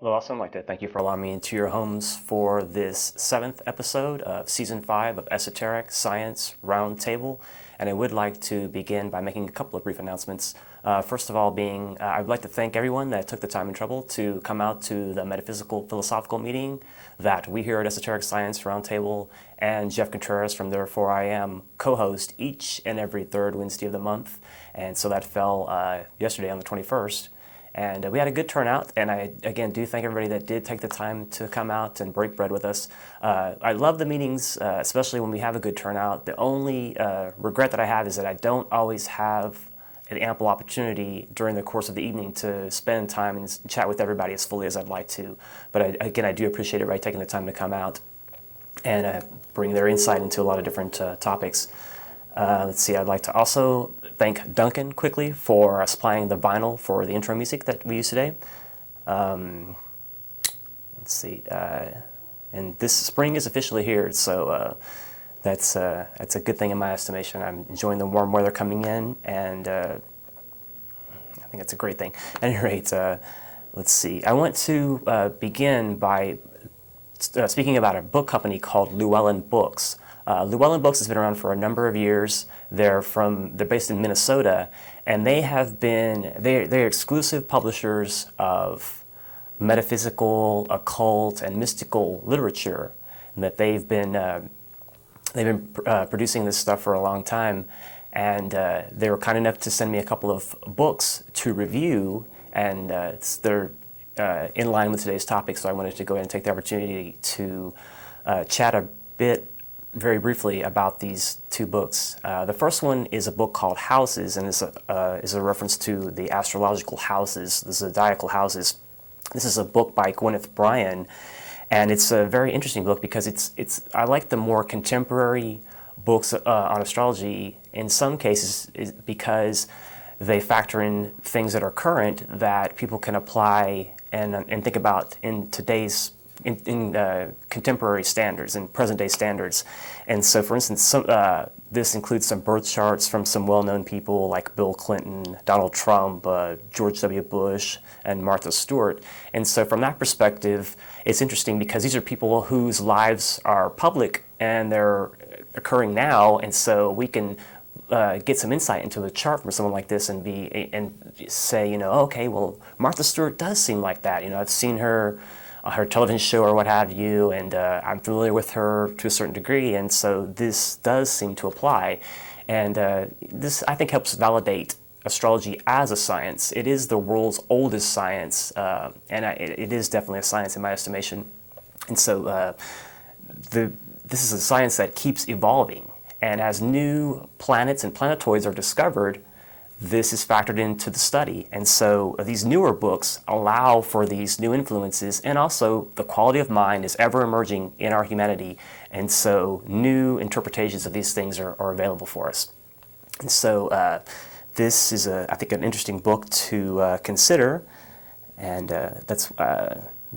Well, also, I'd like to thank you for allowing me into your homes for this 7th episode of Season 5 of Esoteric Science Roundtable. And I would like to begin by making a couple of brief announcements. First of all, I'd like to thank everyone that took the time and trouble to come out to the metaphysical philosophical meeting that we here at Esoteric Science Roundtable and Jeff Contreras from Therefore I Am co-host each and every third Wednesday of the month. And so that fell yesterday on the 21st. And we had a good turnout, and I, again, do thank everybody that did take the time to come out and break bread with us. I love the meetings, especially when we have a good turnout. The only regret that I have is that I don't always have an ample opportunity during the course of the evening to spend time and chat with everybody as fully as I'd like to. But again, I do appreciate everybody taking the time to come out and bring their insight into a lot of different topics. Let's see, I'd like to also thank Duncan quickly for supplying the vinyl for the intro music that we use today. Let's see, and this spring is officially here, so that's a good thing in my estimation. I'm enjoying the warm weather coming in, and I think it's a great thing. At any rate, let's see, I want to begin by speaking about a book company called Llewellyn Books. Llewellyn Books has been around for a number of years. They're based in Minnesota, and they're exclusive publishers of metaphysical, occult, and mystical literature. And that they've been producing this stuff for a long time, and they were kind enough to send me a couple of books to review, and they're in line with today's topic. So I wanted to go ahead and take the opportunity to chat a bit very briefly about these two books. The first one is a book called Houses, and is a reference to the astrological houses, the zodiacal houses. This is a book by Gwyneth Bryan, and it's a very interesting book because I like the more contemporary books on astrology in some cases because they factor in things that are current that people can apply and think about in today's contemporary standards and present-day standards. And so, for instance, this includes some birth charts from some well-known people like Bill Clinton, Donald Trump, George W. Bush, and Martha Stewart. And so from that perspective, it's interesting because these are people whose lives are public and they're occurring now, and so we can get some insight into a chart from someone like this and say, okay, well, Martha Stewart does seem like that. I've seen her television show or what have you, and I'm familiar with her to a certain degree, and so this does seem to apply. And this, I think, helps validate astrology as a science. It is the world's oldest science, and it is definitely a science in my estimation. And so this is a science that keeps evolving, and as new planets and planetoids are discovered, this is factored into the study. And so these newer books allow for these new influences, and also the quality of mind is ever emerging in our humanity, and so new interpretations of these things are available for us. And so this is, I think, an interesting book to consider, and that's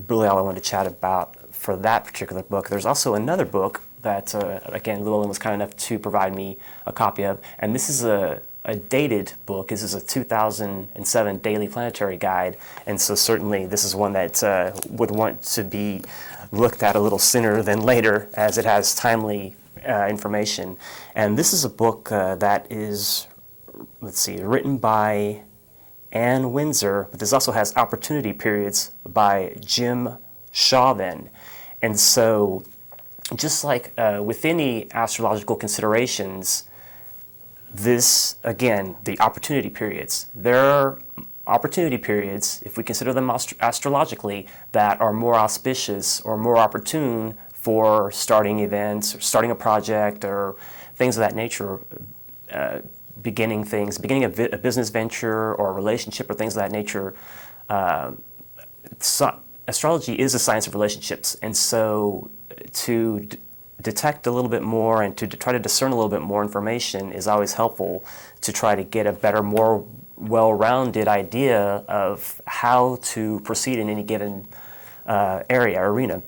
really all I wanted to chat about for that particular book. There's also another book that, again, Llewellyn was kind enough to provide me a copy of, and this is a dated book. This is a 2007 Daily Planetary Guide, and so certainly this is one that would want to be looked at a little sooner than later, as it has timely information. And this is a book that is, written by Ann Windsor, but this also has Opportunity Periods by Jim Chauvin. And so, just like with any astrological considerations, this, again, the opportunity periods. There are opportunity periods, if we consider them astrologically, that are more auspicious or more opportune for starting events, or starting a project, or things of that nature, beginning a business venture or a relationship or things of that nature. Astrology is a science of relationships, and so to detect a little bit more and to try to discern a little bit more information is always helpful to try to get a better, more well-rounded idea of how to proceed in any given arena.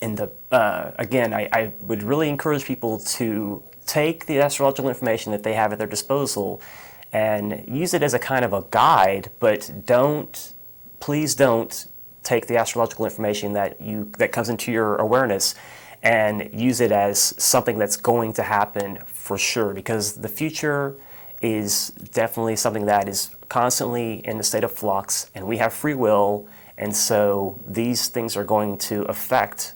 And again, I would really encourage people to take the astrological information that they have at their disposal and use it as a kind of a guide, but please don't take the astrological information that comes into your awareness and use it as something that's going to happen for sure, because the future is definitely something that is constantly in a state of flux, and we have free will, and so these things are going to affect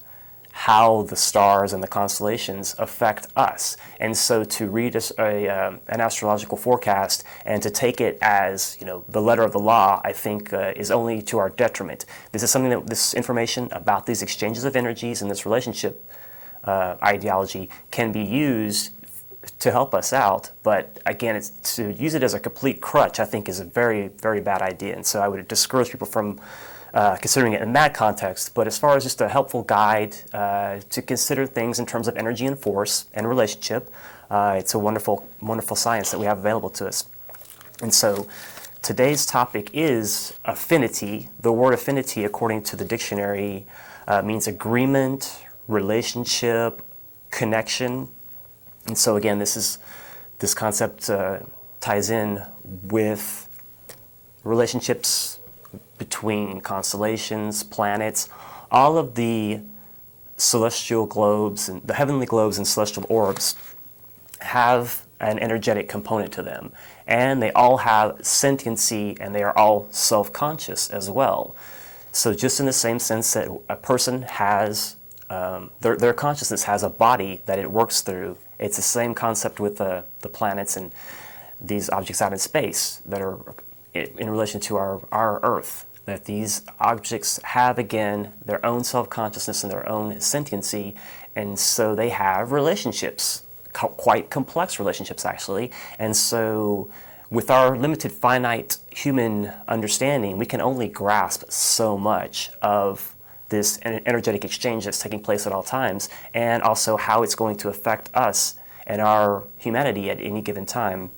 how the stars and the constellations affect us. And so to read an astrological forecast and to take it as, the letter of the law, I think is only to our detriment. This is something this information about these exchanges of energies and this relationship ideology can be used to help us out, but again, to use it as a complete crutch, I think, is a very, very bad idea. And so I would discourage people from considering it in that context. But as far as just a helpful guide to consider things in terms of energy and force and relationship, it's a wonderful, wonderful science that we have available to us. And so today's topic is affinity. The word affinity, according to the dictionary, means agreement, relationship, connection. And so again, this concept ties in with relationships between constellations, planets, all of the celestial globes and the heavenly globes and celestial orbs have an energetic component to them, and they all have sentiency, and they are all self-conscious as well. So just in the same sense that a person has their consciousness has a body that it works through, it's the same concept with the planets and these objects out in space that are in relation to our Earth, that these objects have, again, their own self-consciousness and their own sentiency, and so they have relationships, quite complex relationships, actually. And so with our limited, finite human understanding, we can only grasp so much of this energetic exchange that's taking place at all times, and also how it's going to affect us and our humanity at any given time.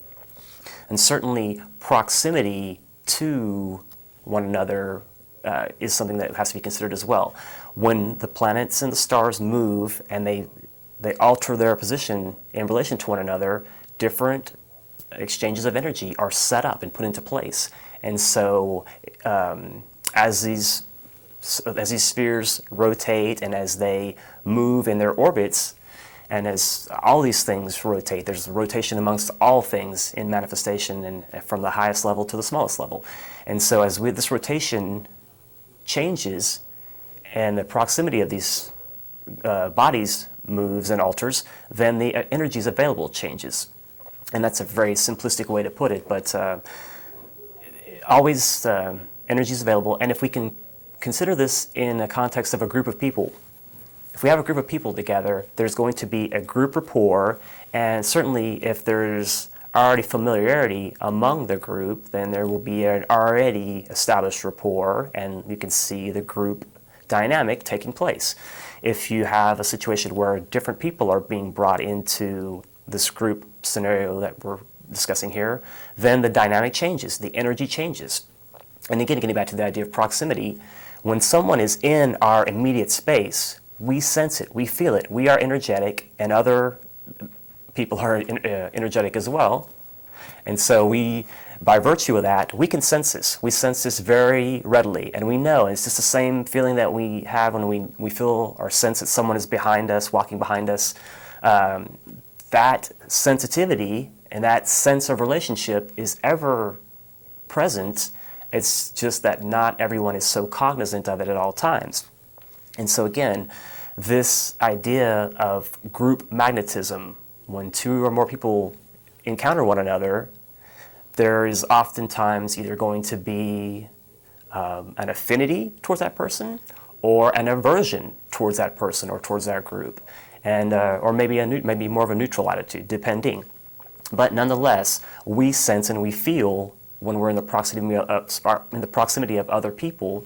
And certainly proximity to one another is something that has to be considered as well. When the planets and the stars move and they alter their position in relation to one another, different exchanges of energy are set up and put into place. And so as these spheres rotate and as they move in their orbits, and as all these things rotate, there's rotation amongst all things in manifestation, and from the highest level to the smallest level. And so as this rotation changes and the proximity of these bodies moves and alters, then the energies available changes. And that's a very simplistic way to put it, but always energy is available. And if we can consider this in a context of a group of people, if we have a group of people together, there's going to be a group rapport, and certainly if there's already familiarity among the group, then there will be an already established rapport, and you can see the group dynamic taking place. If you have a situation where different people are being brought into this group scenario that we're discussing here, then the dynamic changes, the energy changes. And again, getting back to the idea of proximity, when someone is in our immediate space, we sense it, we feel it, we are energetic, and other people are energetic as well. And so by virtue of that, we can sense this. We sense this very readily, and we know. It's just the same feeling that we have when we feel or sense that someone is behind us, walking behind us. That sensitivity and that sense of relationship is ever present. It's just that not everyone is so cognizant of it at all times. And so again, this idea of group magnetism, when two or more people encounter one another, there is oftentimes either going to be an affinity towards that person or an aversion towards that person or towards that group, and or maybe more of a neutral attitude, depending. But nonetheless, we sense and we feel when we're in the proximity of other people,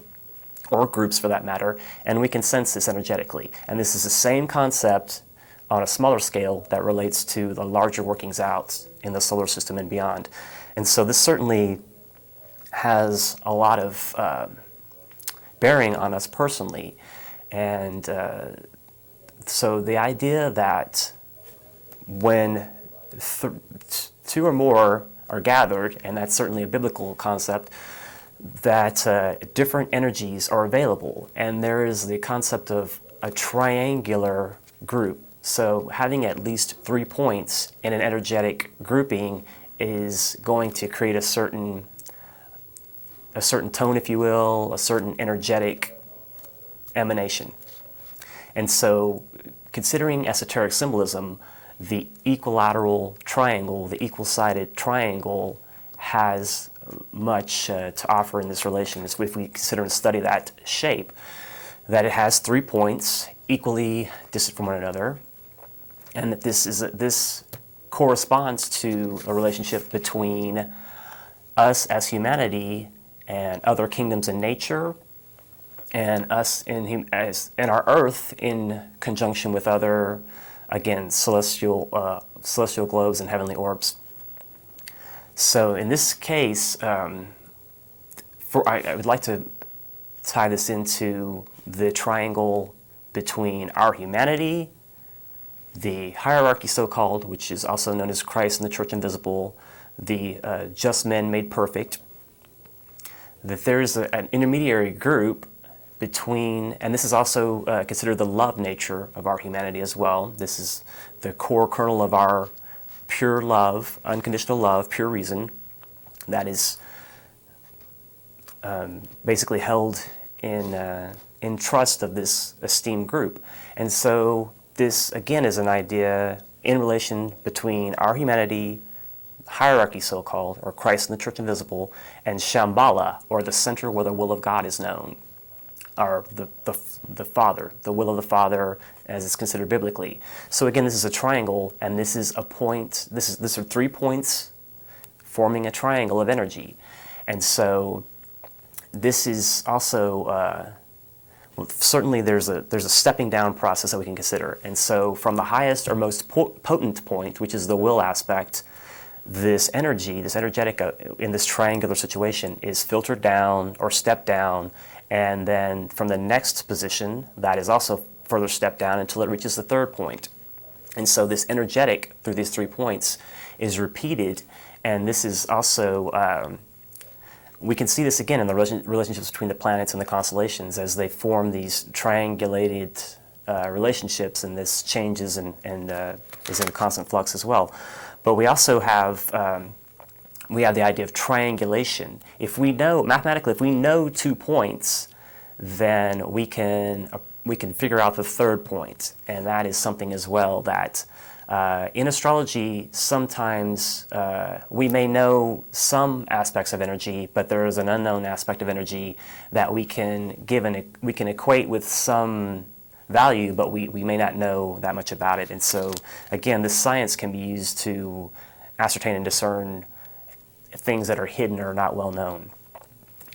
or groups for that matter, and we can sense this energetically. And this is the same concept on a smaller scale that relates to the larger workings out in the solar system and beyond. And so this certainly has a lot of bearing on us personally. And so the idea that when two or more are gathered, and that's certainly a biblical concept, that different energies are available, and there is the concept of a triangular group. So having at least 3 points in an energetic grouping is going to create a certain tone, if you will, a certain energetic emanation. And so, considering esoteric symbolism, the equilateral triangle, the equal-sided triangle, has much to offer in this relation. If we consider and study that shape, that it has 3 points equally distant from one another, and that this corresponds to a relationship between us as humanity and other kingdoms in nature, and us in our Earth in conjunction with other, again, celestial globes and heavenly orbs. So in this case, I would like to tie this into the triangle between our humanity, the hierarchy so-called, which is also known as Christ and the Church Invisible, the just men made perfect, that there's an intermediary group between, and this is also considered the love nature of our humanity as well. This is the core kernel of our pure love, unconditional love, pure reason, that is basically held in trust of this esteemed group. And so this, again, is an idea in relation between our humanity, hierarchy so-called, or Christ and the Church Invisible, and Shambhala, or the center where the will of God is known, or the Father, the will of the Father as it's considered biblically. So again, this is a triangle, and this is a point, these are 3 points forming a triangle of energy. And so this is also, certainly there's a stepping down process that we can consider. And so from the highest or most potent point, which is the will aspect, this energy, this energetic in this triangular situation is filtered down or stepped down, and then from the next position, that is also further stepped down until it reaches the 3rd point. And so this energetic through these 3 points is repeated, and this is also, we can see this again in the relationships between the planets and the constellations as they form these triangulated relationships, and this changes and is in constant flux as well. But we also have the idea of triangulation. If we know, mathematically, if we know 2 points, then we can figure out the 3rd point, and that is something as well that in astrology, sometimes we may know some aspects of energy, but there is an unknown aspect of energy that we can equate with some value, but we may not know that much about it. And so, again, this science can be used to ascertain and discern things that are hidden or not well known.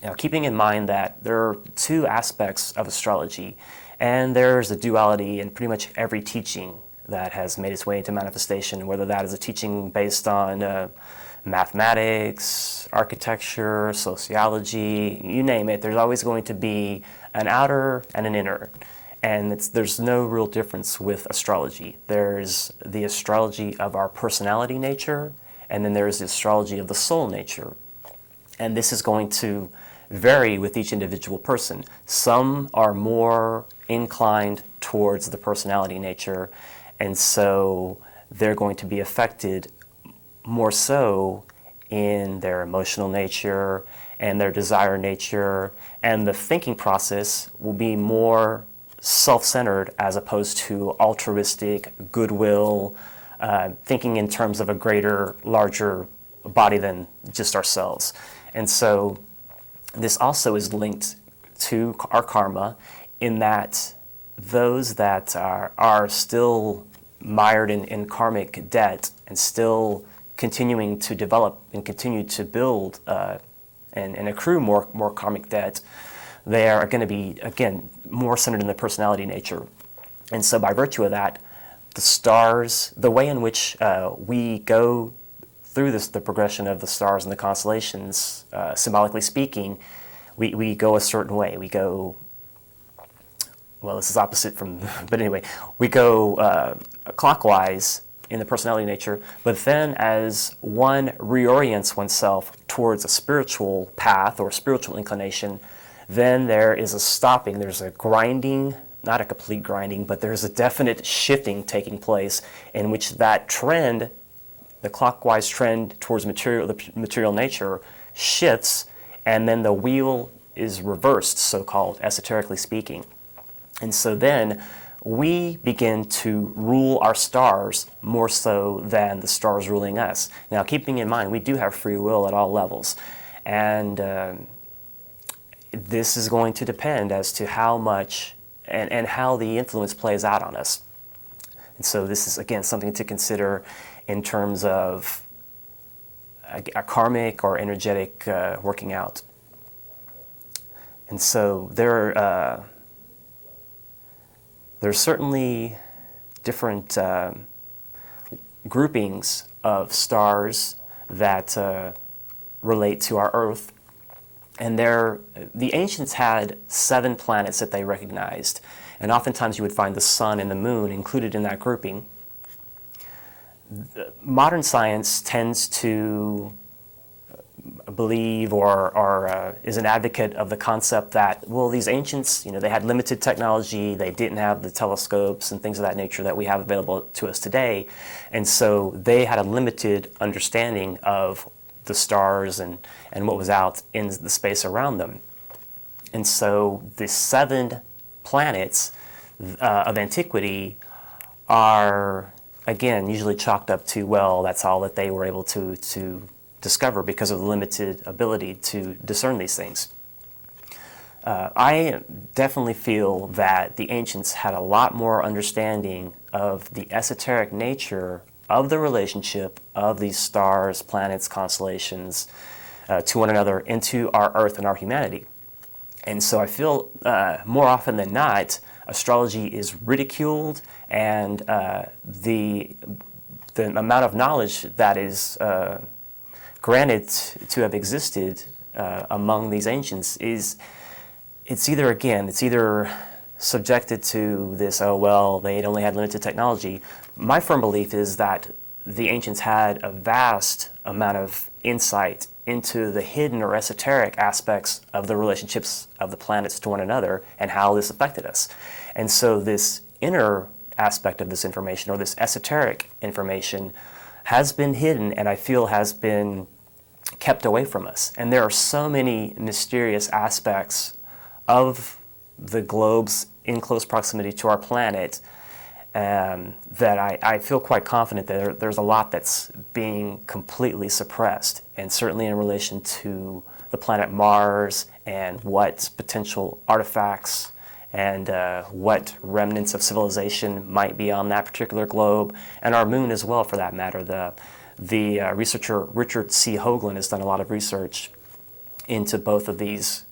Now, keeping in mind that there are 2 aspects of astrology, and there's a duality in pretty much every teaching that has made its way into manifestation, whether that is a teaching based on mathematics, architecture, sociology, you name it. There's always going to be an outer and an inner. And there's no real difference with astrology. There's the astrology of our personality nature, and then there's the astrology of the soul nature. And this is going to vary with each individual person. Some are more inclined towards the personality nature, and so they're going to be affected more so in their emotional nature and their desire nature, and the thinking process will be more self-centered as opposed to altruistic, goodwill, thinking in terms of a greater, larger body than just ourselves. And so this also is linked to our karma in that those that are still mired in karmic debt and still continuing to develop and continue to build and accrue more karmic debt, they are going to be, again, more centered in the personality nature. And so by virtue of that, the stars, the way in which we go through the progression of the stars and the constellations, symbolically speaking, we go a certain way. We go, well, this is opposite from, but anyway, we go clockwise in the personality nature, but then as one reorients oneself towards a spiritual path or spiritual inclination, then there is a stopping, there's a grinding, not a complete grinding, but there's a definite shifting taking place in which that trend, the clockwise trend towards the material nature, shifts, and then the wheel is reversed, so-called, esoterically speaking. And so then we begin to rule our stars more so than the stars ruling us. Now, keeping in mind, we do have free will at all levels. And this is going to depend as to how much and how the influence plays out on us. And so this is, again, something to consider in terms of a karmic or energetic working out. And so there's certainly different groupings of stars that relate to our Earth. And the ancients had 7 planets that they recognized. And oftentimes you would find the sun and the moon included in that grouping. Modern science tends to believe or is an advocate of the concept that, well, these ancients, they had limited technology, they didn't have the telescopes and things of that nature that we have available to us today, and so they had a limited understanding of the stars and what was out in the space around them. And so the 7 planets of antiquity are, again, usually chalked up to, well, that's all that they were able to discover because of the limited ability to discern these things. I definitely feel that the ancients had a lot more understanding of the esoteric nature of the relationship of these stars, planets, constellations to one another, into our Earth and our humanity. And so I feel more often than not, astrology is ridiculed, and the amount of knowledge that is granted to have existed among these ancients it's either subjected to this, oh, well, they only had limited technology. My firm belief is that the ancients had a vast amount of insight into the hidden or esoteric aspects of the relationships of the planets to one another and how this affected us. And so this inner aspect of this information, or this esoteric information, has been hidden and I feel has been kept away from us. And there are so many mysterious aspects of the globes in close proximity to our planet that I feel quite confident that there's a lot that's being completely suppressed, and certainly in relation to the planet Mars and what potential artifacts and what remnants of civilization might be on that particular globe, and our moon as well, for that matter. The researcher Richard C. Hoagland has done a lot of research into both of these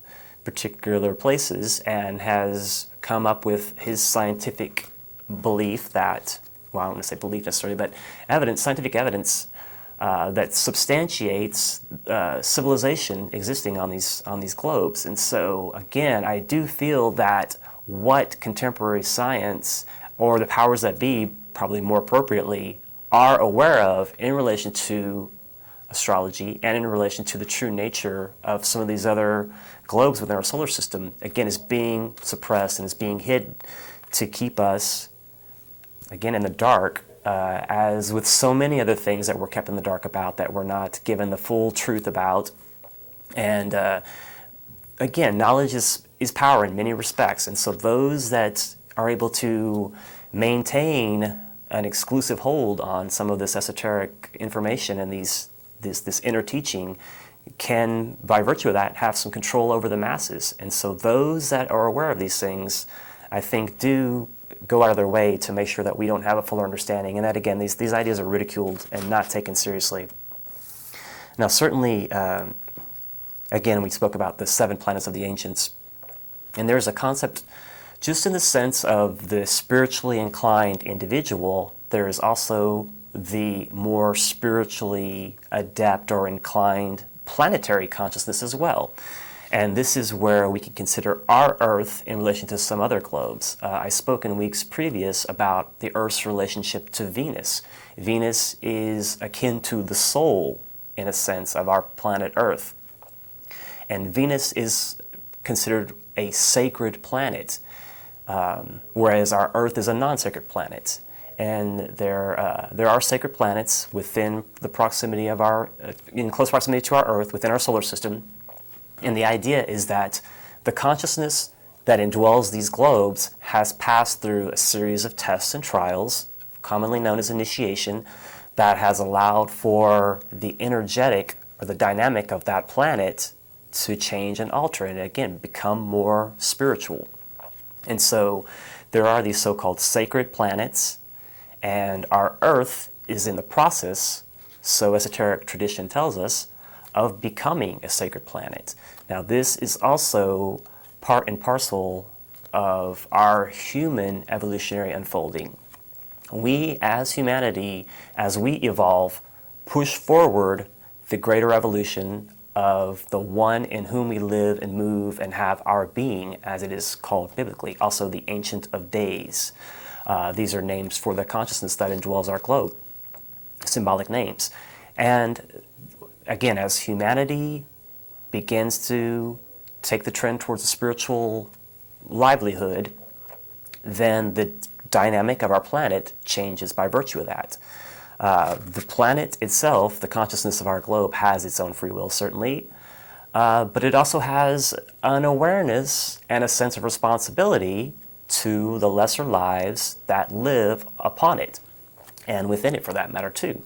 particular places and has come up with his scientific belief that, well, I don't want to say belief necessarily, but scientific evidence that substantiates civilization existing on these globes. And so, again, I do feel that what contemporary science, or the powers that be, probably more appropriately, are aware of in relation to astrology and in relation to the true nature of some of these other globes within our solar system, again, is being suppressed and is being hid to keep us, again, in the dark, as with so many other things that we're kept in the dark about, that we're not given the full truth about. And again, knowledge is power in many respects, and so those that are able to maintain an exclusive hold on some of this esoteric information and this inner teaching can, by virtue of that, have some control over the masses. And so those that are aware of these things, I think, do go out of their way to make sure that we don't have a fuller understanding, and that, again, these ideas are ridiculed and not taken seriously. Now, certainly, again, we spoke about the 7 planets of the ancients, and there's a concept just in the sense of the spiritually inclined individual. There is also the more spiritually adept or inclined planetary consciousness as well. And this is where we can consider our Earth in relation to some other globes. I spoke in weeks previous about the Earth's relationship to Venus. Venus is akin to the soul, in a sense, of our planet Earth. And Venus is considered a sacred planet, whereas our Earth is a non-sacred planet. And there are sacred planets within the proximity of in close proximity to our Earth, within our solar system. And the idea is that the consciousness that indwells these globes has passed through a series of tests and trials, commonly known as initiation, that has allowed for the energetic or the dynamic of that planet to change and alter and again become more spiritual. And so there are these so-called sacred planets, and our Earth is in the process, so esoteric tradition tells us, of becoming a sacred planet. Now this is also part and parcel of our human evolutionary unfolding. We as humanity, as we evolve, push forward the greater evolution of the one in whom we live and move and have our being, as it is called biblically, also the Ancient of Days. These are names for the consciousness that indwells our globe, symbolic names. And again, as humanity begins to take the trend towards a spiritual livelihood, then the dynamic of our planet changes by virtue of that. The planet itself, the consciousness of our globe, has its own free will, certainly, but it also has an awareness and a sense of responsibility to the lesser lives that live upon it, and within it for that matter too.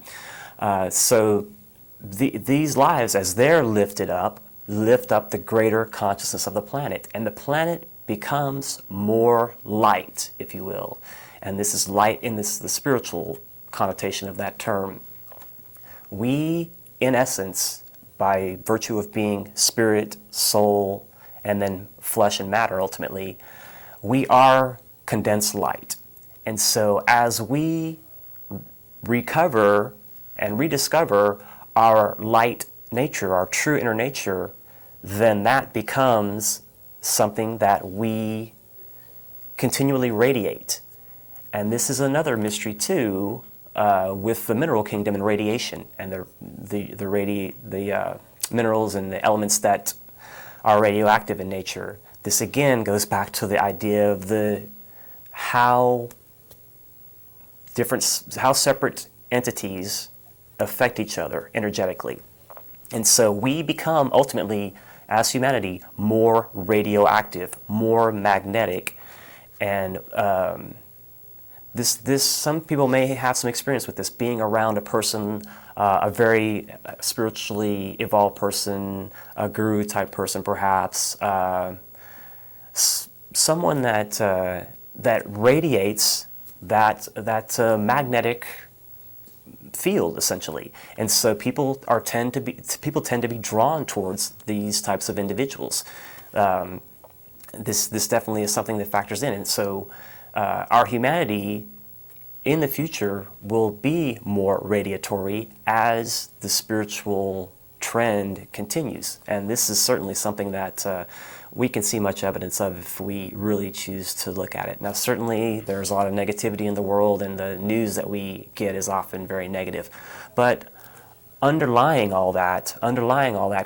So these lives, as they're lifted up, lift up the greater consciousness of the planet, and the planet becomes more light, if you will. And this is light in the spiritual connotation of that term. We, in essence, by virtue of being spirit, soul, and then flesh and matter ultimately, we are condensed light. And so as we recover and rediscover our light nature, our true inner nature, then that becomes something that we continually radiate. And this is another mystery too, with the mineral kingdom and radiation, and the minerals and the elements that are radioactive in nature. This again goes back to the idea of how separate entities affect each other energetically. And so we become ultimately, as humanity, more radioactive, more magnetic, and some people may have some experience with this, being around a person, a very spiritually evolved person, a guru type person perhaps, someone that radiates that magnetic field essentially, and so people tend to be drawn towards these types of individuals. This definitely is something that factors in, and so our humanity in the future will be more radiatory as the spiritual trend continues, and this is certainly something that we can see much evidence of if we really choose to look at it. Now certainly there's a lot of negativity in the world, and the news that we get is often very negative, but underlying all that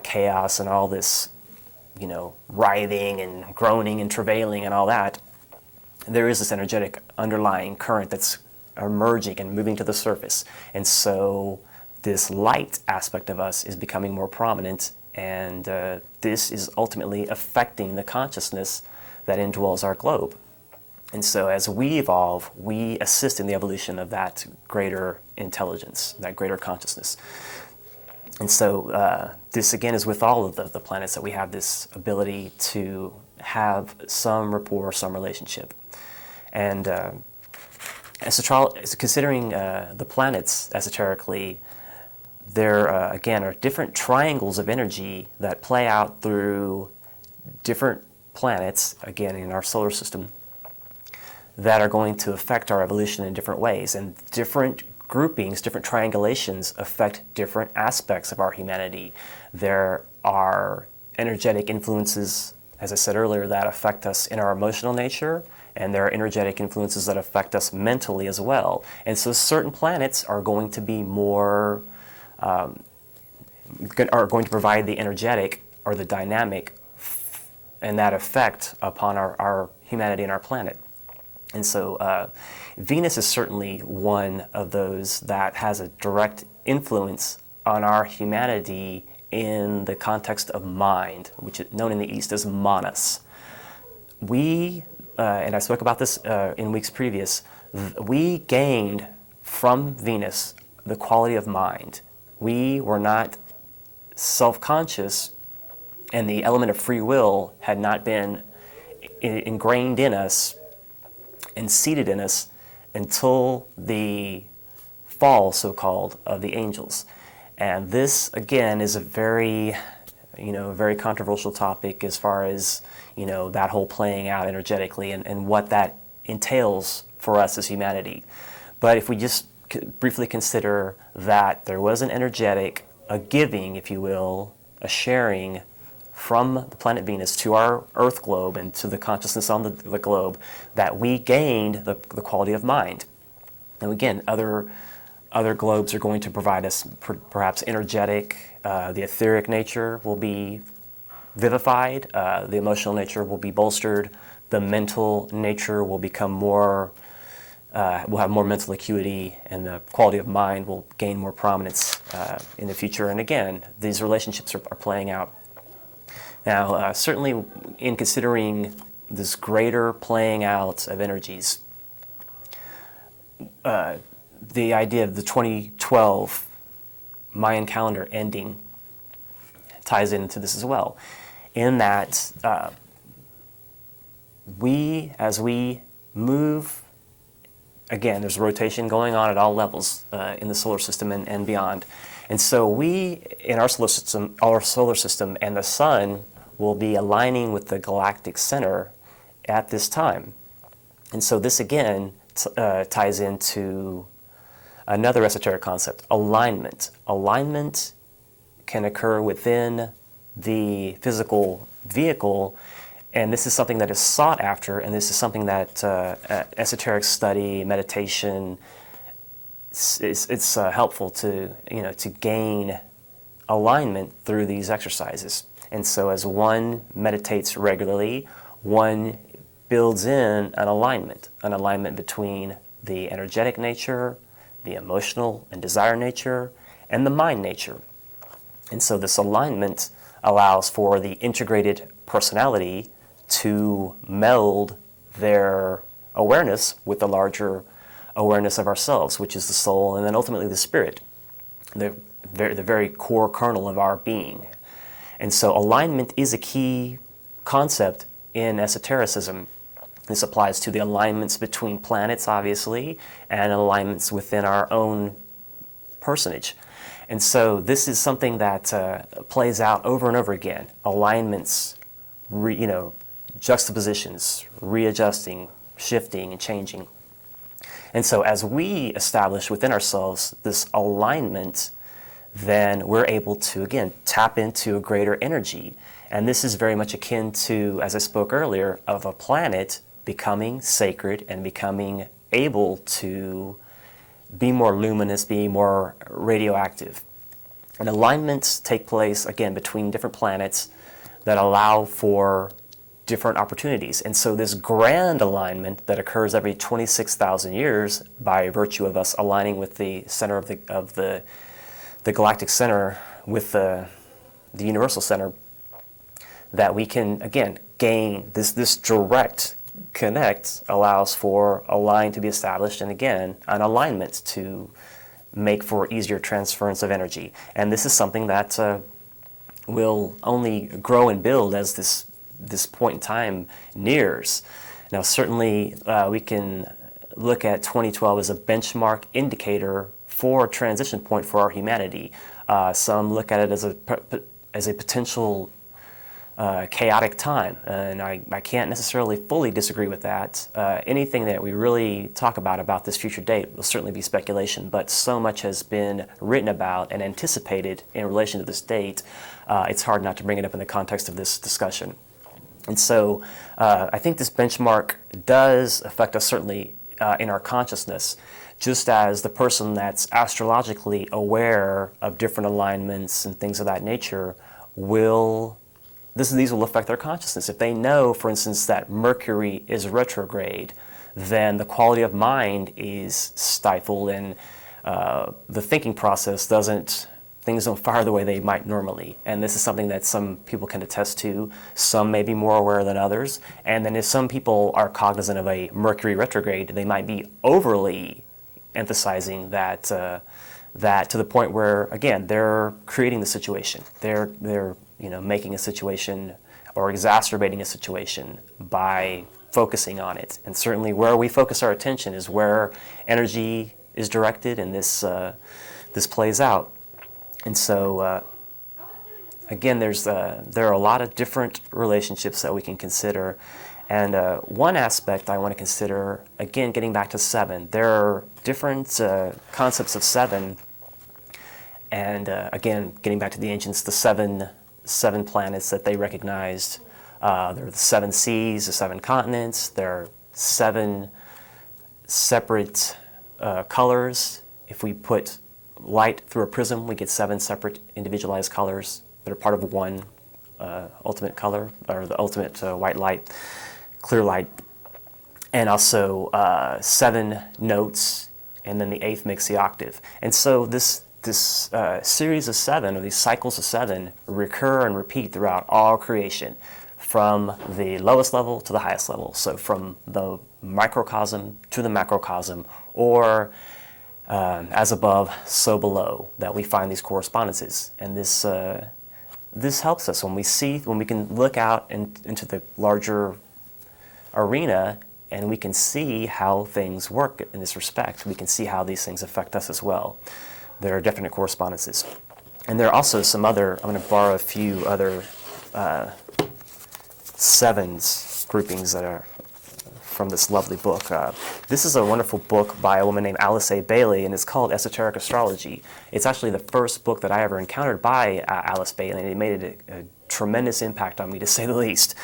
chaos and all this, writhing and groaning and travailing and all that, there is this energetic underlying current that's emerging and moving to the surface. And so this light aspect of us is becoming more prominent, and this is ultimately affecting the consciousness that indwells our globe. And so as we evolve, we assist in the evolution of that greater intelligence, that greater consciousness. And so this again is with all of the planets, that we have this ability to have some rapport, some relationship. And considering the planets esoterically, there again are different triangles of energy that play out through different planets, again in our solar system, that are going to affect our evolution in different ways. And different groupings, different triangulations affect different aspects of our humanity. There are energetic influences, as I said earlier, that affect us in our emotional nature, and there are energetic influences that affect us mentally as well. And so certain planets are going to be more, are going to provide the energetic or the dynamic and that effect upon our humanity and our planet. And so Venus is certainly one of those that has a direct influence on our humanity in the context of mind, which is known in the East as manas. We, and I spoke about this in weeks previous, we gained from Venus the quality of mind. We were not self-conscious, and the element of free will had not been ingrained in us and seated in us until the fall, so-called, of the angels. And this, again, is a very, very controversial topic as far as, that whole playing out energetically and what that entails for us as humanity. But if we just briefly consider that there was an energetic, a giving, if you will, a sharing from the planet Venus to our Earth globe and to the consciousness on the globe, that we gained the quality of mind. And again, other globes are going to provide us perhaps energetic, the etheric nature will be vivified, the emotional nature will be bolstered, the mental nature will become more, will have more mental acuity, and the quality of mind will gain more prominence in the future. And again, these relationships are playing out. Now, certainly in considering this greater playing out of energies, the idea of the 2012 Mayan calendar ending ties into this as well, in that as we move, again, there's rotation going on at all levels in the solar system and beyond. And so we, in our solar system and the sun will be aligning with the galactic center at this time. And so this again ties into another esoteric concept, alignment. Alignment can occur within the physical vehicle, and this is something that is sought after, and this is something that esoteric study, meditation, it's helpful to gain alignment through these exercises. And so as one meditates regularly, one builds in an alignment between the energetic nature, the emotional and desire nature, and the mind nature. And so this alignment allows for the integrated personality to meld their awareness with the larger awareness of ourselves, which is the soul, and then ultimately the spirit, the very core kernel of our being. And so alignment is a key concept in esotericism. This applies to the alignments between planets, obviously, and alignments within our own personage. And so this is something that plays out over and over again. Alignments, juxtapositions, readjusting, shifting, and changing. And so as we establish within ourselves this alignment, then we're able to, again, tap into a greater energy. And this is very much akin to, as I spoke earlier, of a planet becoming sacred and becoming able to be more luminous, be more radioactive. And alignments take place, again, between different planets that allow for different opportunities. And so this grand alignment that occurs every 26,000 years by virtue of us aligning with the center of the galactic center with the universal center, that we can, again, gain this direct connect allows for a line to be established, and again, an alignment to make for easier transference of energy. And this is something that will only grow and build as this point in time nears. Now, certainly we can look at 2012 as a benchmark indicator for a transition point for our humanity. Some look at it as a potential chaotic time, and I can't necessarily fully disagree with that. Anything that we really talk about this future date will certainly be speculation, but so much has been written about and anticipated in relation to this date, it's hard not to bring it up in the context of this discussion. And so I think this benchmark does affect us certainly in our consciousness, just as the person that's astrologically aware of different alignments and things of that nature these will affect their consciousness. If they know, for instance, that Mercury is retrograde, then the quality of mind is stifled and the thinking process things don't fire the way they might normally. And this is something that some people can attest to. Some may be more aware than others. And then if some people are cognizant of a Mercury retrograde, they might be overly emphasizing that to the point where, again, they're creating the situation. They're making a situation or exacerbating a situation by focusing on it. And certainly where we focus our attention is where energy is directed, and this plays out. And so, again, there are a lot of different relationships that we can consider. And one aspect I want to consider, again, getting back to 7, there are different concepts of 7. And again, getting back to the ancients, the seven planets that they recognized. There are the 7 seas, the 7 continents. There are 7 separate colors. If we put light through a prism, we get 7 separate individualized colors that are part of one ultimate color, or the ultimate white light, clear light. And also 7 notes, and then the 8th makes the octave. And so this series of 7, or these cycles of 7, recur and repeat throughout all creation, from the lowest level to the highest level. So from the microcosm to the macrocosm, or as above, so below, that we find these correspondences. And this helps us when we can look out into the larger arena, and we can see how things work in this respect. We can see how these things affect us as well. There are definite correspondences. And there are also some other, I'm going to borrow a few other 7s groupings that are from this lovely book. This is a wonderful book by a woman named Alice A. Bailey, and it's called Esoteric Astrology. It's actually the first book that I ever encountered by Alice Bailey, and it made a tremendous impact on me, to say the least.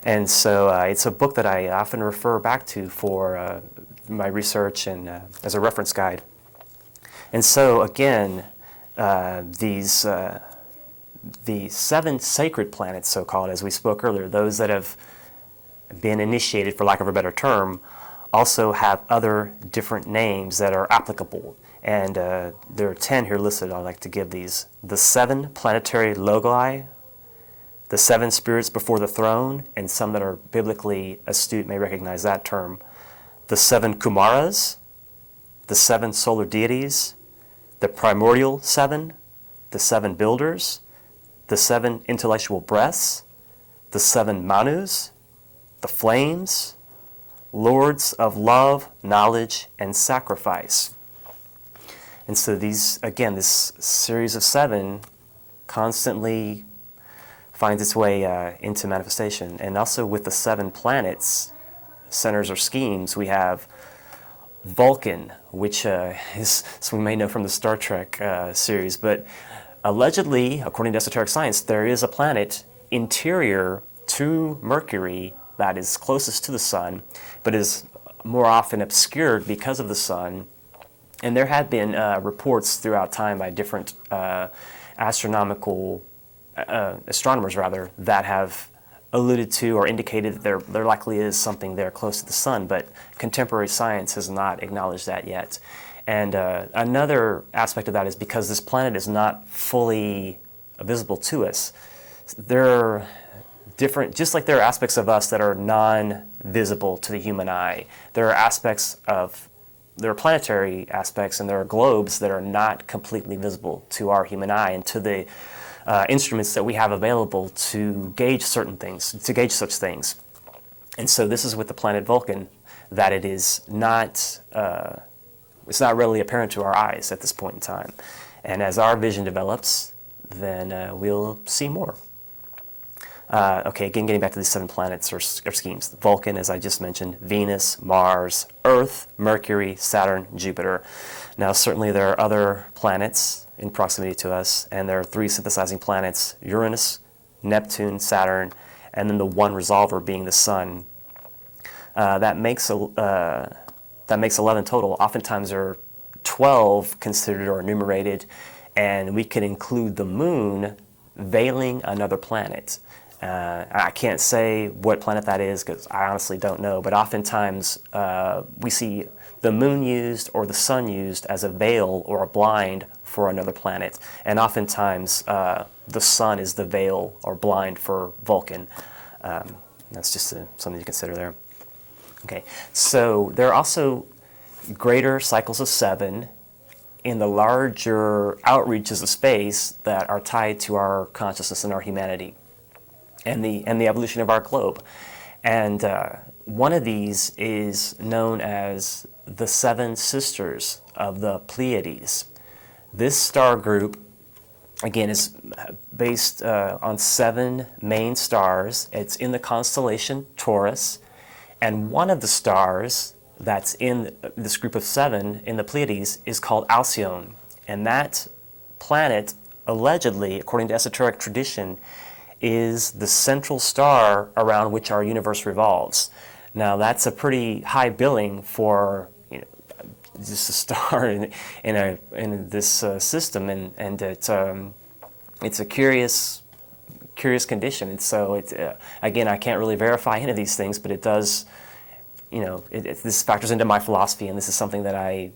And so it's a book that I often refer back to for my research and as a reference guide. And so again, the 7 sacred planets, so-called, as we spoke earlier, those that have been initiated, for lack of a better term, also have other different names that are applicable. And there are 10 here listed. I'd like to give these. The 7 planetary logi, the 7 spirits before the throne, and some that are biblically astute may recognize that term. The 7 Kumaras, the 7 solar deities, the primordial 7, the 7 builders, the 7 intellectual breaths, the 7 Manus, the flames, lords of love, knowledge, and sacrifice. And so these, again, this series of 7 constantly finds its way into manifestation. And also with the 7 planets, centers or schemes, we have Vulcan, which is, so we may know from the Star Trek series, but allegedly, according to esoteric science, there is a planet interior to Mercury that is closest to the sun, but is more often obscured because of the sun. And there have been reports throughout time by different astronomers that have alluded to or indicated that there likely is something there close to the sun, but contemporary science has not acknowledged that yet. And another aspect of that is because this planet is not fully visible to us, there are different, just like there are aspects of us that are non-visible to the human eye, there are planetary aspects and there are globes that are not completely visible to our human eye and to the instruments that we have available to gauge certain things, to gauge such things. And so this is with the planet Vulcan, that it is not, it's not readily apparent to our eyes at this point in time. And as our vision develops, then we'll see more. Okay, again, getting back to these 7 planets or schemes. Vulcan, as I just mentioned, Venus, Mars, Earth, Mercury, Saturn, Jupiter. Now, certainly there are other planets in proximity to us, and there are 3 synthesizing planets: Uranus, Neptune, Saturn, and then the one resolver being the Sun. That makes 11 total. Oftentimes there are 12 considered or enumerated, and we could include the Moon veiling another planet. I can't say what planet that is because I honestly don't know, but oftentimes we see the Moon used or the Sun used as a veil or a blind for another planet, and oftentimes the Sun is the veil or blind for Vulcan. That's just something to consider there. Okay, so there are also greater cycles of 7 in the larger outreaches of space that are tied to our consciousness and our humanity and the evolution of our globe. And one of these is known as the 7 Sisters of the Pleiades. This star group, again, is based on 7 main stars. It's in the constellation Taurus, and one of the stars that's in this group of 7 in the Pleiades is called Alcyone. And that planet, allegedly, according to esoteric tradition, is the central star around which our universe revolves. Now, that's a pretty high billing for just a star in this system, and it's a curious condition. And so it's again, I can't really verify any of these things, but it does. This factors into my philosophy, and this is something that I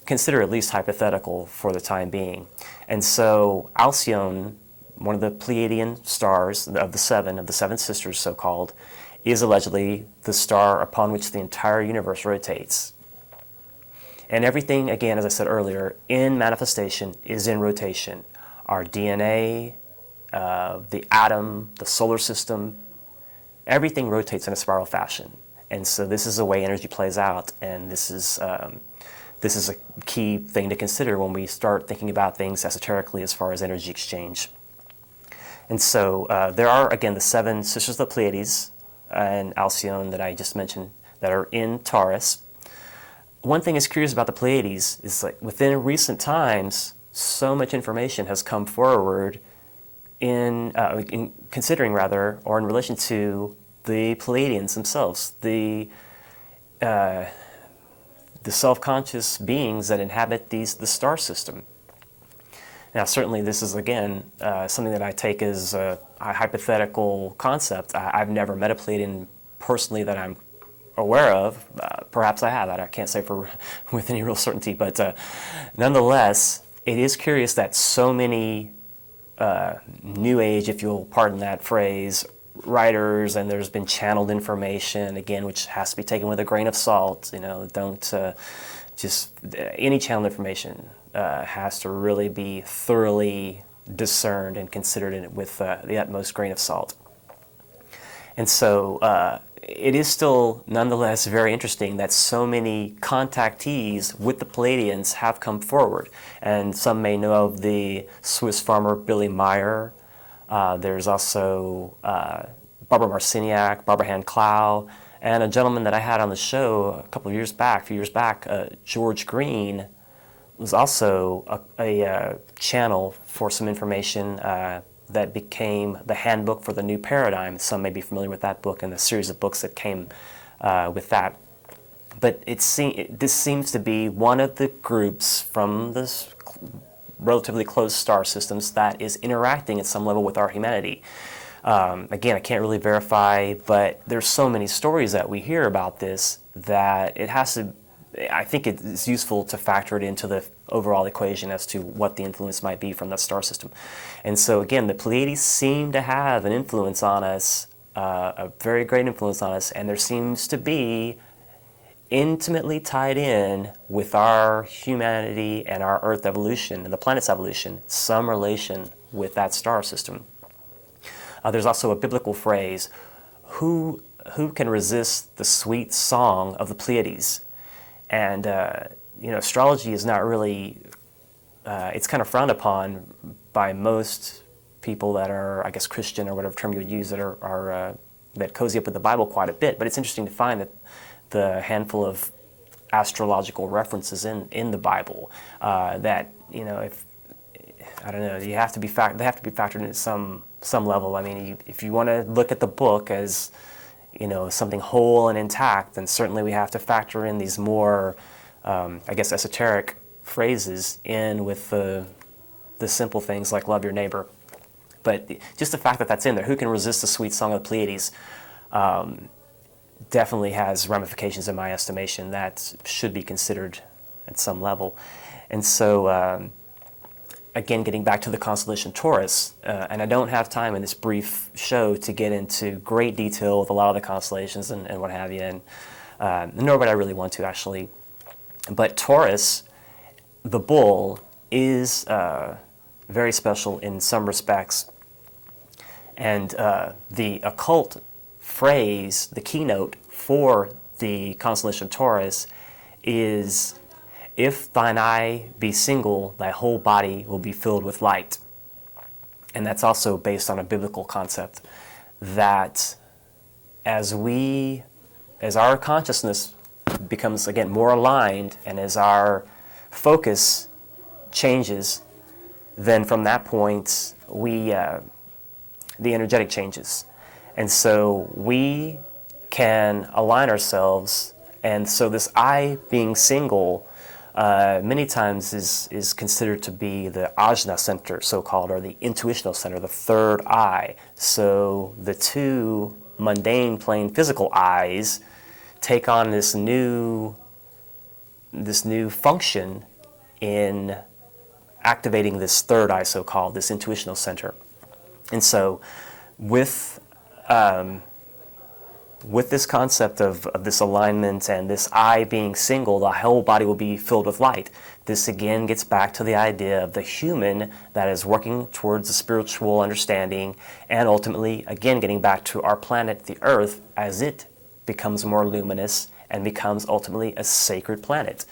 consider at least hypothetical for the time being. And so Alcyone, one of the Pleiadian stars of the 7 sisters so-called, is allegedly the star upon which the entire universe rotates. And everything, again, as I said earlier, in manifestation is in rotation. Our DNA, the atom, the solar system, everything rotates in a spiral fashion. And so this is the way energy plays out, and this is a key thing to consider when we start thinking about things esoterically as far as energy exchange. And so there are, again, the 7 Sisters of the Pleiades and Alcyone that I just mentioned that are in Taurus. One thing that's curious about the Pleiades is, like, within recent times, so much information has come forward in considering, rather, or in relation to the Pleiadians themselves, the self-conscious beings that inhabit the star system. Now, certainly this is, again, something that I take as a hypothetical concept. I've never met a Pleiadian personally that I'm aware of. Perhaps I have. I can't say with any real certainty, but nonetheless, it is curious that so many New Age, if you'll pardon that phrase, writers, and there's been channeled information, again, which has to be taken with a grain of salt. Don't just any channeled information has to really be thoroughly discerned and considered with the utmost grain of salt. And so it is still nonetheless very interesting that so many contactees with the Pleiadians have come forward. And some may know of the Swiss farmer Billy Meyer. There's also Barbara Marciniak, Barbara Hand Clow, and a gentleman that I had on the show a few years back, George Green, was also a channel for some information that became the handbook for the New Paradigm. Some may be familiar with that book and the series of books that came with that. But this seems to be one of the groups from this relatively closed star systems that is interacting at some level with our humanity. Again, I can't really verify, but there's so many stories that we hear about this that I think it's useful to factor it into the overall equation as to what the influence might be from the star system. And so again, the Pleiades seem to have an influence on us, a very great influence on us, and there seems to be intimately tied in with our humanity and our Earth evolution and the planet's evolution, some relation with that star system. There's also a biblical phrase, who can resist the sweet song of the Pleiades? And astrology is not really, it's kind of frowned upon by most people that are, I guess, Christian or whatever term you would use that cozy up with the Bible quite a bit. But it's interesting to find that the handful of astrological references in the Bible that, if I don't know, they have to be factored in at some level. I mean, if you want to look at the book as something whole and intact, then certainly we have to factor in these more, I guess, esoteric phrases in with the simple things like love your neighbor. But just the fact that that's in there, who can resist the sweet song of the Pleiades, definitely has ramifications in my estimation that should be considered at some level. And so, again, getting back to the constellation Taurus, and I don't have time in this brief show to get into great detail with a lot of the constellations and what have you, and nor would I really want to, actually. But Taurus, the bull, is very special in some respects. And the occult phrase, the keynote for the constellation Taurus is, if thine eye be single, thy whole body will be filled with light. And that's also based on a biblical concept that as our consciousness becomes, again, more aligned, and as our focus changes, then from that point, the energetic changes. And so we can align ourselves. And so this eye being single many times is considered to be the ajna center, so-called, or the intuitional center, the third eye. So the two mundane, plain physical eyes take on this new function in activating this third eye, so-called, this intuitional center. And so with this concept of this alignment and this eye being single, the whole body will be filled with light. This again gets back to the idea of the human that is working towards a spiritual understanding, and ultimately, again, getting back to our planet, the Earth, as it becomes more luminous and becomes ultimately a sacred planet.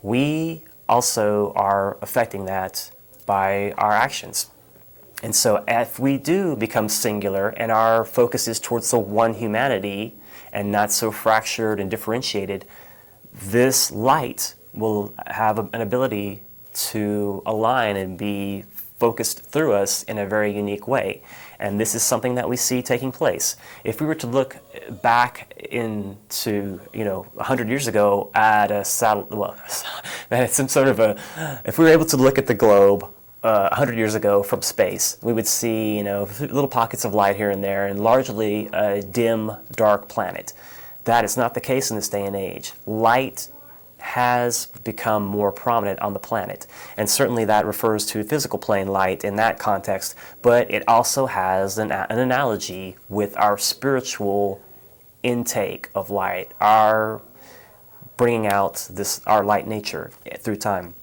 We also are affecting that by our actions. And so if we do become singular and our focus is towards the one humanity and not so fractured and differentiated, this light will have an ability to align and be focused through us in a very unique way. And this is something that we see taking place. If we were to look back into, 100 years ago at a satellite, if we were able to look at the globe 100 years ago from space, we would see, little pockets of light here and there, and largely a dim, dark planet. That is not the case in this day and age. Light has become more prominent on the planet, and certainly that refers to physical plane light in that context, but it also has an analogy with our spiritual intake of light, our bringing out our light nature through time.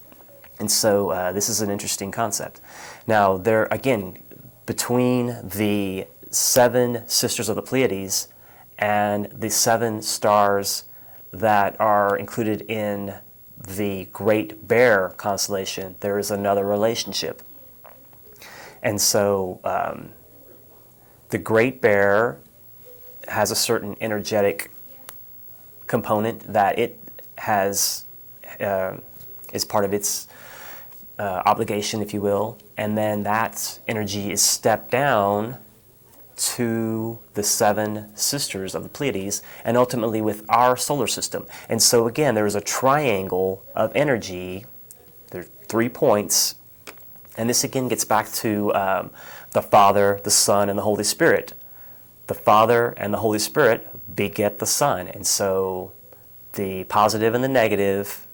And so this is an interesting concept. Now, there again, between the 7 sisters of the Pleiades and the 7 stars that are included in the Great Bear constellation, there is another relationship. And so the Great Bear has a certain energetic component that it has is part of its obligation, if you will, and then that energy is stepped down to the 7 sisters of the Pleiades, and ultimately with our solar system. And so again, there is a triangle of energy. There are 3 points, and this again gets back to the Father, the Son, and the Holy Spirit. The Father and the Holy Spirit beget the Son, and so the positive and the negative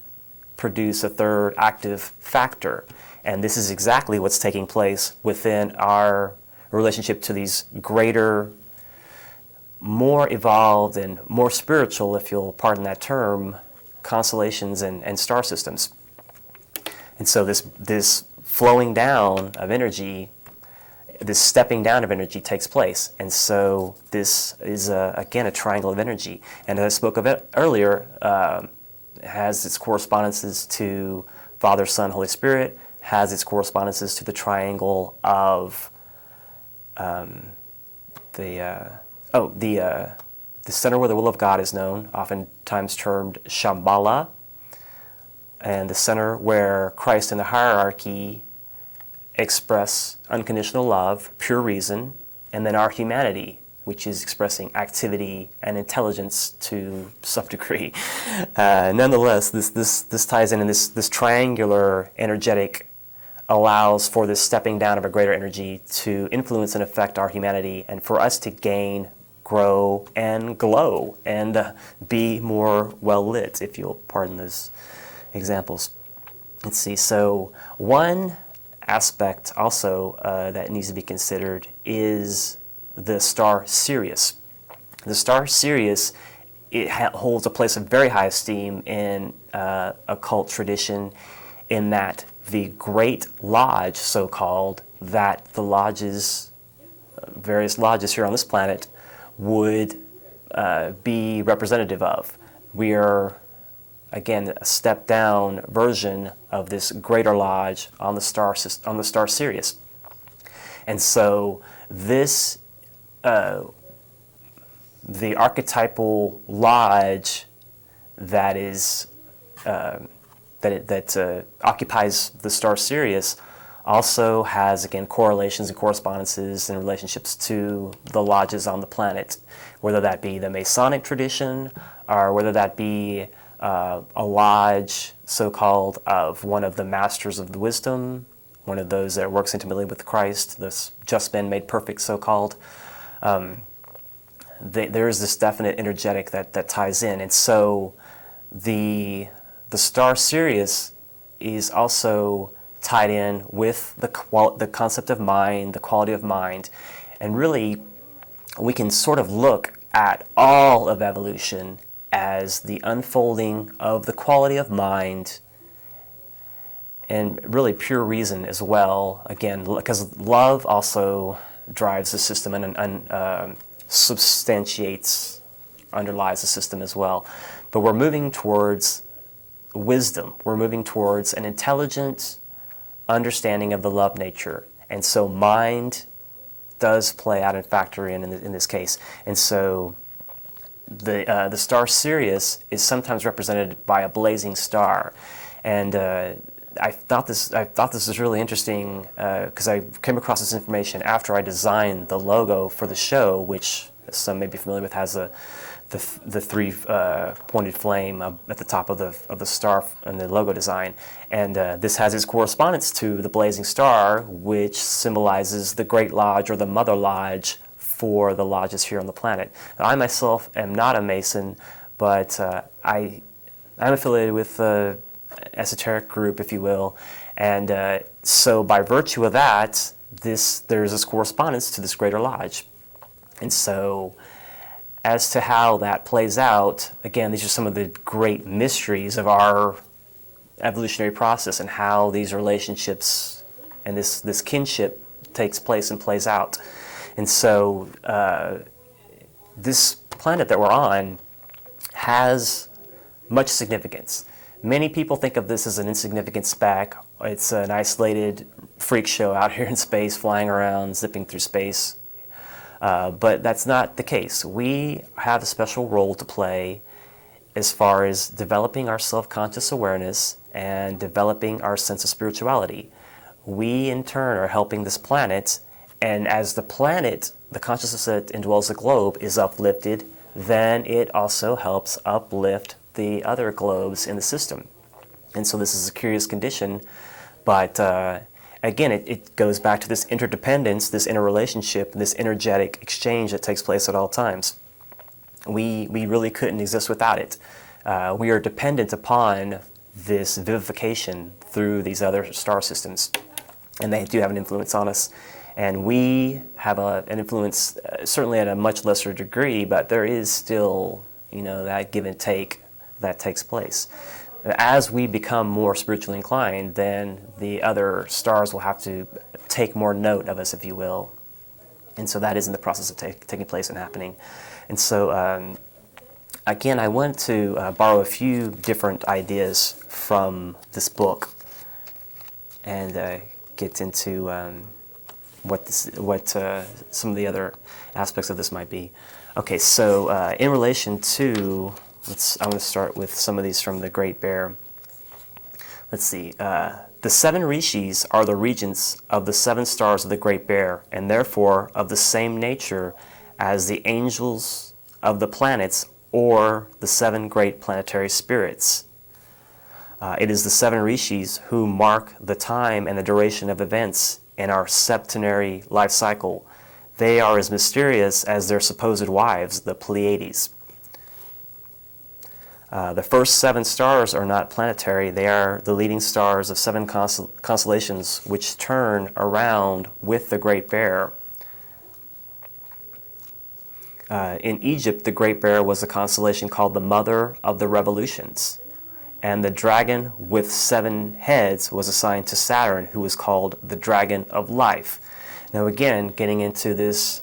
produce a third active factor. And this is exactly what's taking place within our relationship to these greater, more evolved and more spiritual, if you'll pardon that term, constellations and star systems. And so this flowing down of energy, this stepping down of energy takes place. And so this is, again, a triangle of energy. And as I spoke of it earlier, has its correspondences to Father, Son, Holy Spirit, has its correspondences to the triangle of the center where the will of God is known, oftentimes termed Shambhala, and the center where Christ and the hierarchy express unconditional love, pure reason, and then our humanity, which is expressing activity and intelligence to some degree. Nonetheless, this ties in, and this triangular energetic allows for this stepping down of a greater energy to influence and affect our humanity, and for us to gain, grow, and glow, and be more well-lit, if you'll pardon those examples. Let's see, so one aspect also that needs to be considered is the star Sirius. The star Sirius, it holds a place of very high esteem in occult tradition, in that the Great Lodge, so-called, that the lodges, various lodges here on this planet, would be representative of. We are, again, a step-down version of this greater lodge on the star Sirius. And so this, the archetypal lodge that is that occupies the star Sirius also has, again, correlations and correspondences and relationships to the lodges on the planet, whether that be the Masonic tradition, or whether that be a lodge, so-called, of one of the masters of the wisdom, one of those that works intimately with Christ, this just been made perfect, so-called. There is this definite energetic that ties in. And so the star Sirius is also tied in with the concept of mind, the quality of mind. And really, we can sort of look at all of evolution as the unfolding of the quality of mind and really pure reason as well. Again, because love also drives the system and substantiates, underlies the system as well. But we're moving towards wisdom. We're moving towards an intelligent understanding of the love nature. And so mind does play out and factor in this case. And so the star Sirius is sometimes represented by a blazing star. And I thought this was really interesting because I came across this information after I designed the logo for the show, which some may be familiar with, has the three pointed flame at the top of the star in the logo design. And this has its correspondence to the blazing star, which symbolizes the Great Lodge or the Mother Lodge for the lodges here on the planet. Now, I myself am not a Mason, but I'm affiliated with the Esoteric group, if you will. And so by virtue of that, there's this correspondence to this Greater Lodge. And so as to how that plays out, again, these are some of the great mysteries of our evolutionary process and how these relationships and this kinship takes place and plays out. And so this planet that we're on has much significance. Many people think of this as an insignificant speck. It's an isolated freak show out here in space, flying around, zipping through space. But that's not the case. We have a special role to play as far as developing our self-conscious awareness and developing our sense of spirituality. We, in turn, are helping this planet, and as the planet, the consciousness that indwells the globe, is uplifted, then it also helps uplift the other globes in the system. And so this is a curious condition, but again, it goes back to this interdependence, this interrelationship, this energetic exchange that takes place at all times. We really couldn't exist without it. We are dependent upon this vivification through these other star systems, and they do have an influence on us. And we have an influence, certainly at a much lesser degree, but there is still, that give and take that takes place. As we become more spiritually inclined, then the other stars will have to take more note of us, if you will. And so that is in the process of taking place and happening. And so, again, I wanted to borrow a few different ideas from this book and get into what some of the other aspects of this might be. Okay, so in relation to, I'm going to start with some of these from the Great Bear. Let's see. The 7 rishis are the regents of the 7 stars of the Great Bear, and therefore of the same nature as the angels of the planets or the 7 great planetary spirits. It is the 7 rishis who mark the time and the duration of events in our septenary life cycle. They are as mysterious as their supposed wives, the Pleiades. The first 7 stars are not planetary. They are the leading stars of 7 constellations which turn around with the Great Bear. In Egypt, the Great Bear was a constellation called the Mother of the Revolutions. And the dragon with 7 heads was assigned to Saturn, who was called the Dragon of Life. Now again, getting into this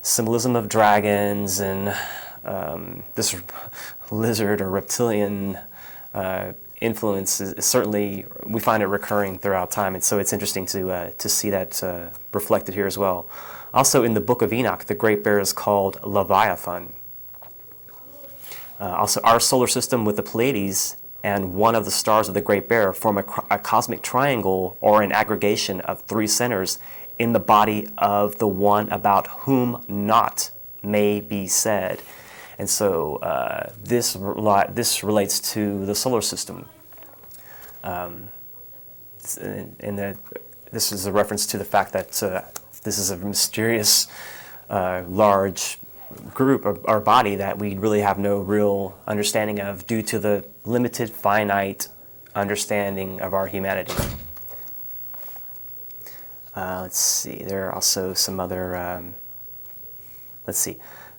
symbolism of dragons and this lizard or reptilian influence is certainly, we find it recurring throughout time, and so it's interesting to see that reflected here as well. Also in the Book of Enoch, the Great Bear is called Leviathan. Also, our solar system with the Pleiades and one of the stars of the Great Bear form a cosmic triangle or an aggregation of 3 centers in the body of the one about whom naught may be said. And so this relates to the solar system. This is a reference to the fact that this is a mysterious, large group or body that we really have no real understanding of due to the limited, finite understanding of our humanity. Let's see, there are also some other,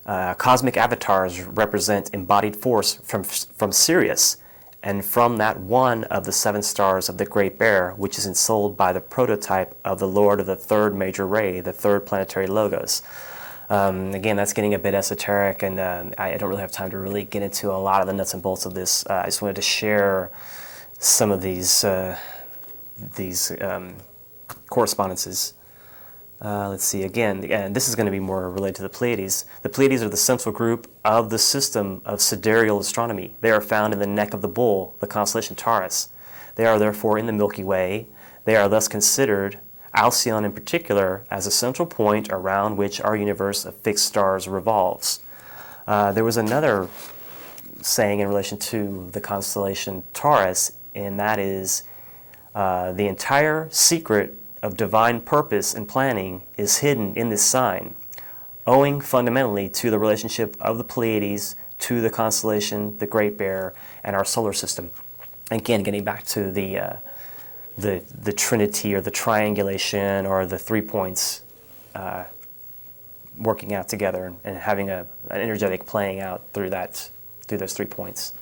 cosmic avatars represent embodied force from Sirius, and from that one of the 7 stars of the Great Bear, which is ensouled by the prototype of the Lord of the 3rd major ray, the 3rd planetary logos. Again, that's getting a bit esoteric, and I don't really have time to really get into a lot of the nuts and bolts of this. I just wanted to share some of these correspondences. Let's see, again, this is going to be more related to the Pleiades. The Pleiades are the central group of the system of sidereal astronomy. They are found in the neck of the bull, the constellation Taurus. They are therefore in the Milky Way. They are thus considered, Alcyon in particular, as a central point around which our universe of fixed stars revolves. There was another saying in relation to the constellation Taurus, and that is, the entire secret of divine purpose and planning is hidden in this sign, owing fundamentally to the relationship of the Pleiades to the constellation, the Great Bear, and our solar system. Again, getting back to the trinity or the triangulation or the 3 points working out together and having an energetic playing out through those 3 points.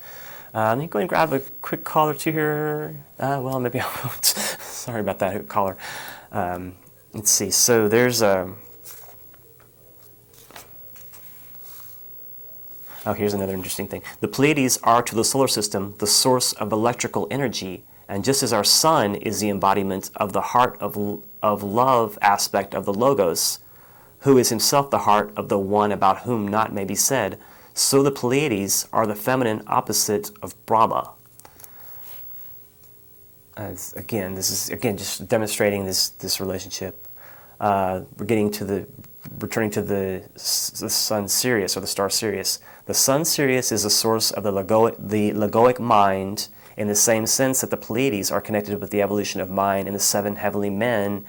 Let me go and grab a quick call or two here. Well, maybe I won't. Sorry about that, caller. Let's see. So there's a... Oh, here's another interesting thing. The Pleiades are to the solar system the source of electrical energy, and just as our sun is the embodiment of the heart of love aspect of the Logos, who is himself the heart of the one about whom naught may be said, so the Pleiades are the feminine opposite of Brahma. Again, this is just demonstrating this relationship. We're returning to the sun Sirius, or the star Sirius. The sun Sirius is the source of the logoic mind, in the same sense that the Pleiades are connected with the evolution of mind in the 7 heavenly men,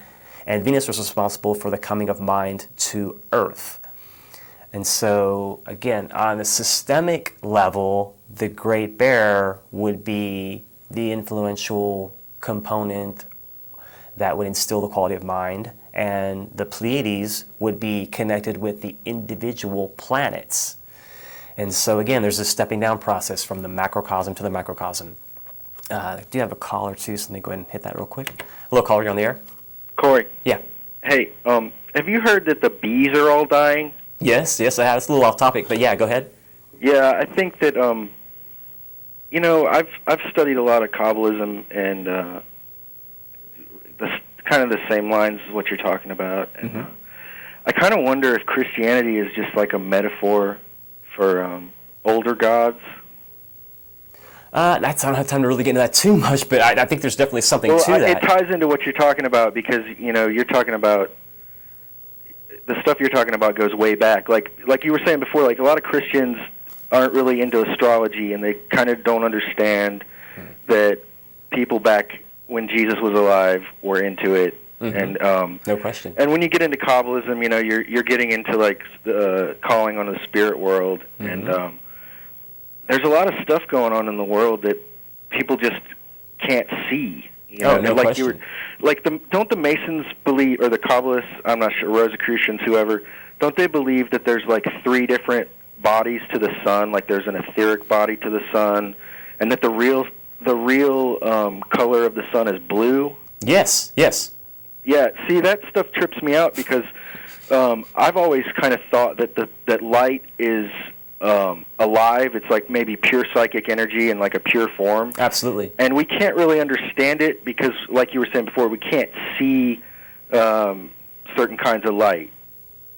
and Venus was responsible for the coming of mind to Earth. And so, again, on a systemic level, the Great Bear would be the influential component that would instill the quality of mind, and the Pleiades would be connected with the individual planets. And so, again, there's a stepping down process from the macrocosm to the microcosm. Do you have a call or two? So let me go ahead and hit that real quick. Hello, caller, you're on the air. Corey. Yeah. Hey, have you heard that the bees are all dying? Yes, I have. It's a little off topic, but yeah, go ahead. Yeah, I think that, I've studied a lot of Kabbalism and the kind of the same lines as what you're talking about. And I kind of wonder if Christianity is just like a metaphor for older gods. I don't have time to really get into that too much, but I think there's definitely something to that. It ties into what you're talking about because, you're talking about, the stuff you're talking about goes way back. Like you were saying before, like a lot of Christians aren't really into astrology, and they kind of don't understand that people back when Jesus was alive were into it. And no question. And when you get into Kabbalism, you're getting into like the calling on the spirit world, and there's a lot of stuff going on in the world that people just can't see. No like question. Don't the Masons believe, or the Kabbalists, I'm not sure, Rosicrucians, whoever, don't they believe that there's like 3 different bodies to the sun? Like there's an etheric body to the sun, and that the real color of the sun is blue? Yes. Yeah, see, that stuff trips me out because I've always kind of thought that light is alive. It's like maybe pure psychic energy in like a pure form. Absolutely. And we can't really understand it because, like you were saying before, we can't see certain kinds of light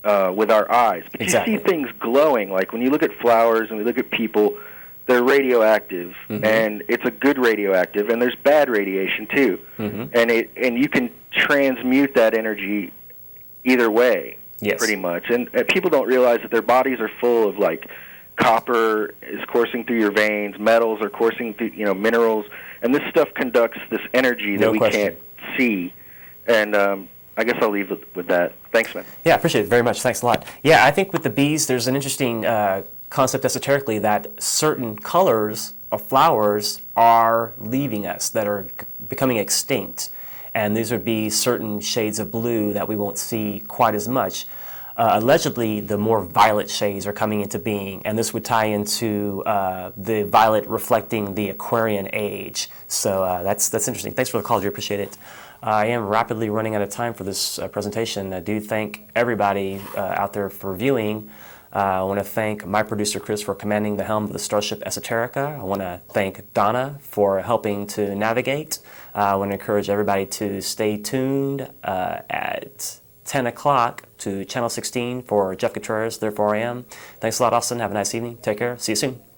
with our eyes. But exactly. You see things glowing. Like when you look at flowers and we look at people, they're radioactive, and it's a good radioactive, and there's bad radiation too. And you can transmute that energy either way, pretty much. And people don't realize that their bodies are full of like copper is coursing through your veins, metals are coursing through, minerals, and this stuff conducts this energy that we can't see. And I guess I'll leave it with that. Thanks, man. Yeah, I appreciate it very much. Thanks a lot. Yeah, I think with the bees, there's an interesting concept esoterically that certain colors of flowers are leaving us, that are becoming extinct. And these would be certain shades of blue that we won't see quite as much. Allegedly, the more violet shades are coming into being, and this would tie into the violet reflecting the Aquarian age. So that's interesting. Thanks for the call, Drew. Appreciate it. I am rapidly running out of time for this presentation. I do thank everybody out there for viewing. I want to thank my producer, Chris, for commanding the helm of the Starship Esoterica. I want to thank Donna for helping to navigate. I want to encourage everybody to stay tuned at 10 o'clock to Channel 16 for Jeff Contreras, Therefore I Am. Thanks a lot, Austin. Have a nice evening. Take care. See you soon.